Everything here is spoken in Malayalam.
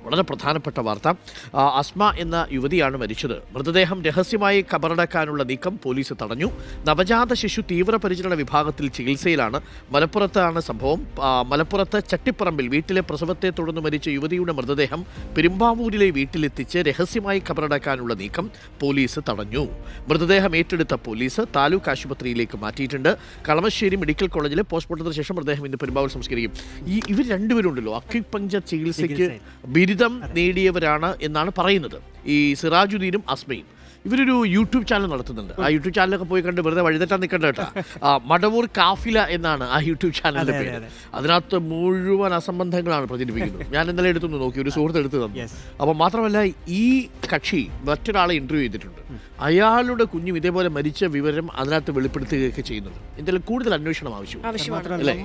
വളരെ പ്രധാനപ്പെട്ട വാർത്ത. അസ്മ എന്ന യുവതിയാണ് മരിച്ചത്. മൃതദേഹം രഹസ്യമായി കബറടക്കാനുള്ള നീക്കം പോലീസ് തടഞ്ഞു. നവജാത ശിശു തീവ്രപരിചരണ വിഭാഗത്തിൽ ചികിത്സയിലാണ്. മലപ്പുറത്താണ് സംഭവം. മലപ്പുറത്ത് ചട്ടിപ്പറമ്പിൽ വീട്ടിലെ പ്രസവത്തെ തുടർന്ന് മരിച്ച യുവതിയുടെ മൃതദേഹം പെരുമ്പാവൂരിലെ വീട്ടിലെത്തിച്ച് രഹസ്യമായി കബറടക്കാനുള്ള നീക്കം പോലീസ് തടഞ്ഞു. മൃതദേഹം ഏറ്റെടുത്ത പോലീസ് താലൂക്ക് ആശുപത്രിയിലേക്ക് മാറ്റിയിട്ടുണ്ട്. കളമശ്ശേരി മെഡിക്കൽ കോളേജിലെ പോസ്റ്റ്മോർട്ടത്തിന് ശേഷം മൃതദേഹം ഇന്ന് പെരുമ്പാവൂർ സംസ്കരിക്കും. ഇവർ രണ്ടുപേരും ഉണ്ടല്ലോ, അക്യുപങ്ചർ ചികിത്സയ്ക്ക് ബിരുദം നേടിയവരാണ് എന്നാണ് പറയുന്നത്. ഈ സിറാജുദ്ദീനും അസ്മയും ഇവരൊരു യൂട്യൂബ് ചാനൽ നടത്തുന്നുണ്ട്. ആ യൂട്യൂബ് ചാനലൊക്കെ പോയി കണ്ട് വെറുതെ വഴിതെറ്റാൻ നിൽക്കണ്ട കേട്ടോ. മടവൂർ കാഫില എന്നാണ് ആ യൂട്യൂബ് ചാനലിന്റെ പേര്. അതിനകത്ത് മുഴുവൻ അസംബന്ധങ്ങളാണ് പ്രചരിപ്പിക്കുന്നത്. ഞാൻ ഇന്നലെ എടുത്തു നോക്കി, ഒരു സുഹൃത്ത് എടുത്തു തന്നു. അപ്പം മാത്രമല്ല, ഈ കക്ഷി മറ്റൊരാളെ ഇന്റർവ്യൂ ചെയ്തിട്ടുണ്ട്. അയാളുടെ കുഞ്ഞും ഇതേപോലെ മരിച്ച വിവരം അതിനകത്ത് വെളിപ്പെടുത്തുകയൊക്കെ ചെയ്യുന്നുണ്ട്. എന്തായാലും കൂടുതൽ അന്വേഷണം ആവശ്യമാണ്, അല്ലേ?